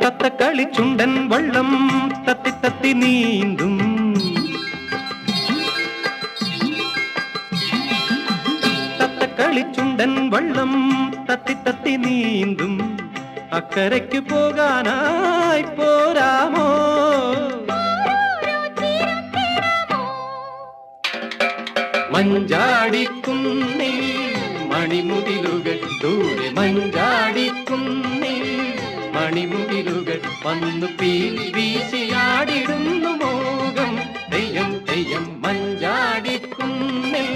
തത്തക്കളി ചുണ്ടൻ വള്ളം തത്തി തത്തി നീന്തും. തത്തക്കളി ചുണ്ടൻ വള്ളം തത്തി തത്തി നീന്തും. അക്കരയ്ക്ക് പോകാനായി പോരാമോ? മഞ്ചാടിക്കുന്നിൽ മണിമുകിലുകൾ ദൂരെ, മഞ്ചാടിക്കുന്നിൽ മണിമുകിലുകൾ വന്നു പീലി വീശിയാടിടുന്നു മോകം. തെയ്യം തെയ്യം മഞ്ചാടിക്കുന്നിൽ